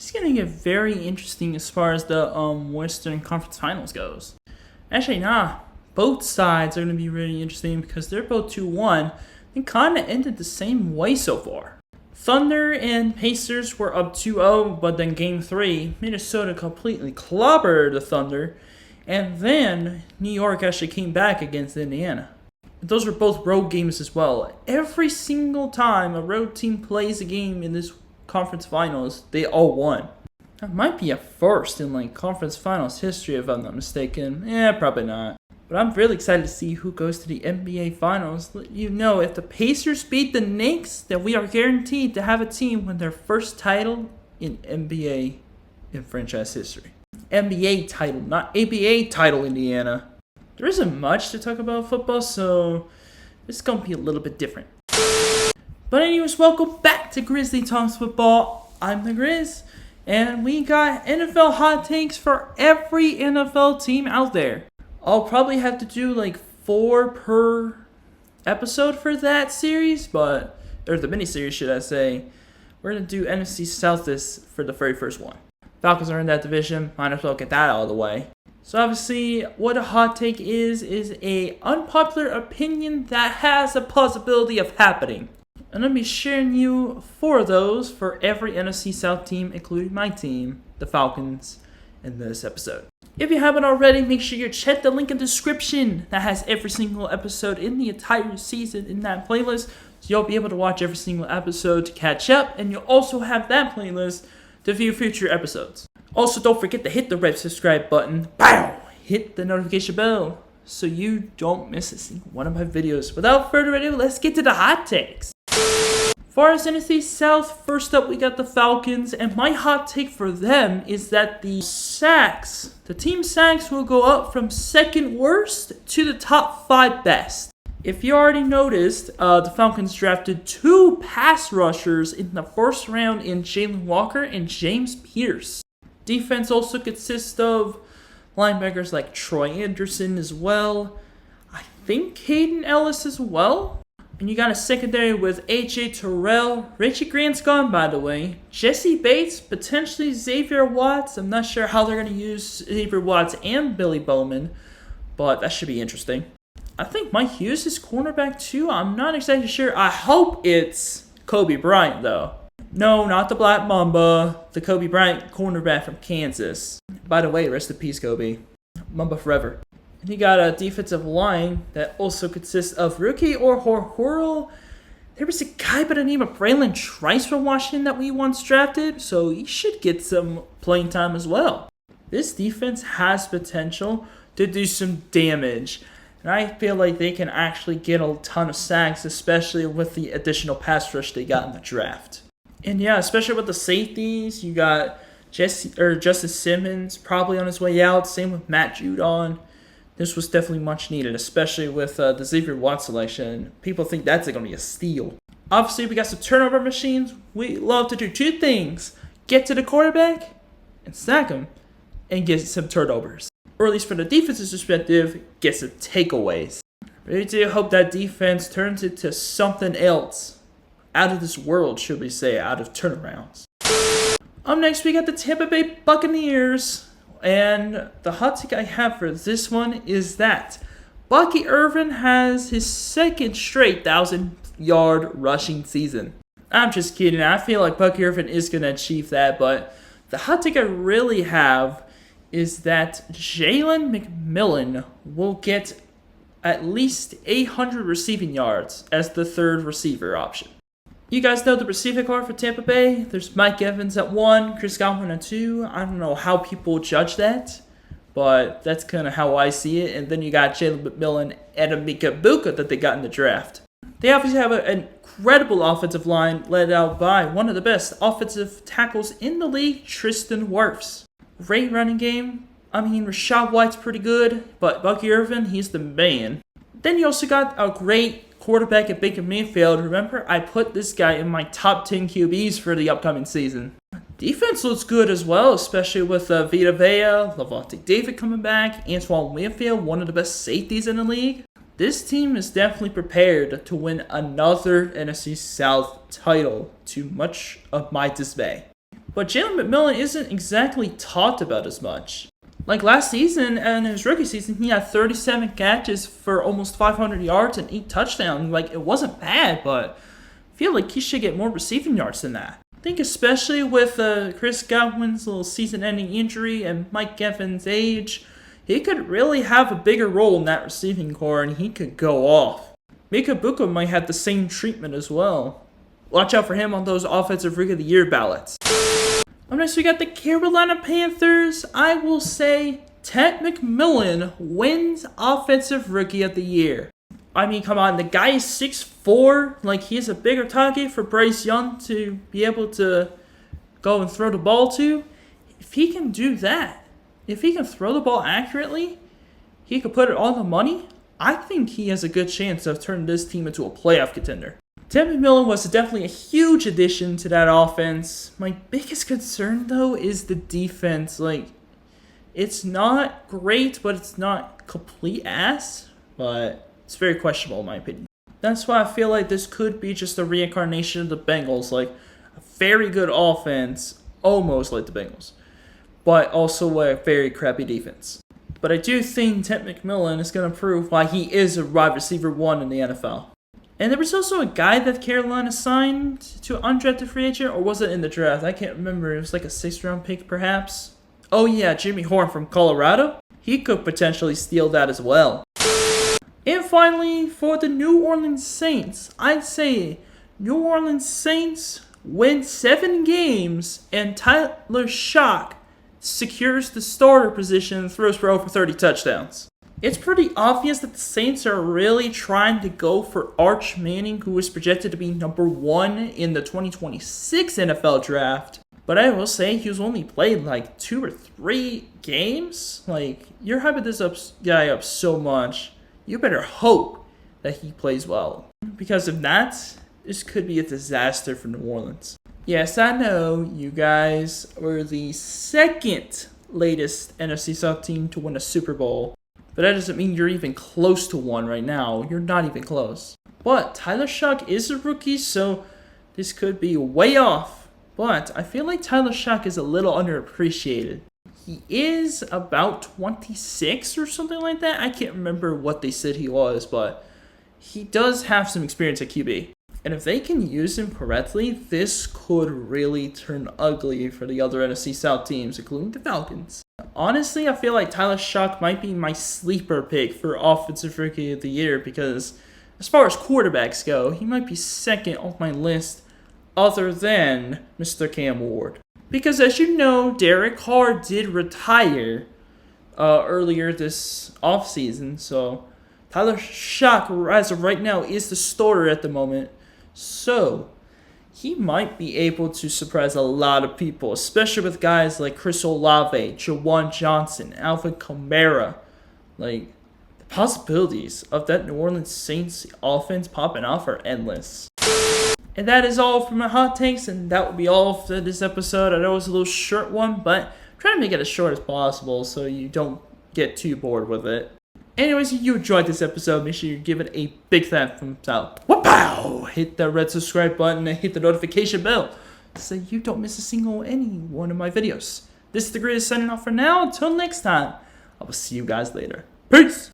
it's going to get very interesting as far as the Western Conference Finals goes. Actually, nah. Both sides are going to be really interesting because they're both 2-1 and kind of ended the same way so far. Thunder and Pacers were up 2-0, but then Game 3, Minnesota completely clobbered the Thunder, and then New York actually came back against Indiana. Those were both road games as well. Every single time a road team plays a game in this conference finals, they all won. That might be a first in conference finals history if I'm not mistaken. Probably not. But I'm really excited to see who goes to the NBA Finals. Let you know, if the Pacers beat the Knicks, then we are guaranteed to have a team win their first title in NBA in franchise history. NBA title, not ABA title, Indiana. There isn't much to talk about football, so it's going to be a little bit different. But anyways, welcome back to Grizzly Talks Football. I'm the Grizz, and we got NFL hot takes for every NFL team out there. I'll probably have to do 4 per episode for that series, or the mini-series, should I say. We're going to do NFC South for the very first one. Falcons are in that division, might as well get that out of the way. So obviously, what a hot take is a unpopular opinion that has a possibility of happening. And I'll be sharing you 4 of those for every NFC South team, including my team, the Falcons, in this episode. If you haven't already, make sure you check the link in the description that has every single episode in the entire season in that playlist. So you'll be able to watch every single episode to catch up, and you'll also have that playlist to view future episodes. Also, don't forget to hit the red subscribe button. Bow! Hit the notification bell so you don't miss a single one of my videos. Without further ado, let's get to the hot takes. For our NFC South, first up we got the Falcons, and my hot take for them is that the team sacks will go up from second worst to the top 5 best. If you already noticed, the Falcons drafted 2 pass rushers in the first round in Jalen Walker and James Pierce. Defense also consists of linebackers like Troy Anderson as well. I think Caden Ellis as well. And you got a secondary with A.J. Terrell. Richie Grant's gone, by the way. Jesse Bates, potentially Xavier Watts. I'm not sure how they're going to use Xavier Watts and Billy Bowman, but that should be interesting. I think Mike Hughes is cornerback too. I'm not exactly sure. I hope it's Kobe Bryant, though. No, not the Black Mamba. The Kobe Bryant cornerback from Kansas. By the way, rest in peace, Kobe. Mamba forever. And you got a defensive line that also consists of rookie or Horhoro. There was a guy by the name of Braylon Trice from Washington that we once drafted, so he should get some playing time as well. This defense has potential to do some damage, and I feel like they can actually get a ton of sacks, especially with the additional pass rush they got in the draft. And yeah, especially with the safeties, you got Justice Simmons probably on his way out. Same with Matt Judon. This was definitely much needed, especially with the Xavier Watts selection. People think that's going to be a steal. Obviously, we got some turnover machines. We love to do 2 things. Get to the quarterback and sack him and get some turnovers. Or at least from the defense's perspective, get some takeaways. Really do hope that defense turns into something else. Out of this world, should we say, out of turnarounds. Up next, we got the Tampa Bay Buccaneers. And the hot take I have for this one is that Bucky Irvin has his 2nd straight 1,000-yard rushing season. I'm just kidding. I feel like Bucky Irvin is going to achieve that. But the hot take I really have is that Jalen McMillan will get at least 800 receiving yards as the 3rd receiver option. You guys know the receiving core for Tampa Bay. There's Mike Evans at 1, Chris Godwin at 2. I don't know how people judge that, but that's kind of how I see it. And then you got Jalen McMillan and Emeka Buka that they got in the draft. They obviously have an incredible offensive line led out by one of the best offensive tackles in the league, Tristan Wirfs. Great running game. I mean, Rashad White's pretty good, but Bucky Irvin, he's the man. Then you also got a great quarterback at Baker Mayfield. Remember, I put this guy in my top 10 QBs for the upcoming season. Defense looks good as well, especially with Vita Vea, Lavonte David coming back, Antoine Winfield, one of the best safeties in the league. This team is definitely prepared to win another NFC South title, to much of my dismay. But Jalen McMillan isn't exactly talked about as much. Like last season and his rookie season, he had 37 catches for almost 500 yards and 8 touchdowns. Like, it wasn't bad, but I feel like he should get more receiving yards than that. I think especially with Chris Godwin's little season-ending injury and Mike Evans' age, he could really have a bigger role in that receiving core and he could go off. Mika Buka might have the same treatment as well. Watch out for him on those Offensive Rookie of the Year ballots. Up next, we got the Carolina Panthers. I will say Ted McMillan wins Offensive Rookie of the Year. I mean, come on, the guy is 6'4". Like, he's a bigger target for Bryce Young to be able to go and throw the ball to. If he can do that, if he can throw the ball accurately, he could put it on the money. I think he has a good chance of turning this team into a playoff contender. Ted McMillan was definitely a huge addition to that offense. My biggest concern, though, is the defense. Like, it's not great, but it's not complete ass. But it's very questionable, in my opinion. That's why I feel like this could be just a reincarnation of the Bengals. Like, a very good offense, almost like the Bengals. But also a very crappy defense. But I do think Ted McMillan is going to prove why he is a wide receiver 1 in the NFL. And there was also a guy that Carolina signed to an undrafted free agent, or was it in the draft? I can't remember. It was like a 6th-round pick, perhaps. Oh yeah, Jimmy Horn from Colorado. He could potentially steal that as well. And finally, for the New Orleans Saints, I'd say New Orleans Saints win 7 games, and Tyler Shock secures the starter position and throws for over 30 touchdowns. It's pretty obvious that the Saints are really trying to go for Arch Manning, who is projected to be number 1 in the 2026 NFL draft. But I will say he's only played like 2 or 3 games. Like, you're hyping this guy up so much. You better hope that he plays well. Because if not, this could be a disaster for New Orleans. Yes, I know you guys were the 2nd latest NFC South team to win a Super Bowl. But that doesn't mean you're even close to one right now. You're not even close. But Tyler Shock is a rookie, so this could be way off. But I feel like Tyler Shock is a little underappreciated. He is about 26 or something like that. I can't remember what they said he was, but he does have some experience at QB. And if they can use him correctly, this could really turn ugly for the other NFC South teams, including the Falcons. Honestly, I feel like Tyler Shock might be my sleeper pick for Offensive Rookie of the Year because as far as quarterbacks go, he might be 2nd on my list other than Mr. Cam Ward. Because as you know, Derek Carr did retire earlier this offseason, so Tyler Shock, as of right now, is the starter at the moment. So, he might be able to surprise a lot of people, especially with guys like Chris Olave, Jawan Johnson, Alvin Kamara. Like, the possibilities of that New Orleans Saints offense popping off are endless. And that is all for my hot takes, and that will be all for this episode. I know it was a little short one, but I'm trying to make it as short as possible so you don't get too bored with it. Anyways, if you enjoyed this episode, make sure you give it a big thumbs up. Wow! Hit that red subscribe button and hit the notification bell so you don't miss a single any one of my videos. This is the Grizzly signing off for now. Until next time, I will see you guys later. Peace!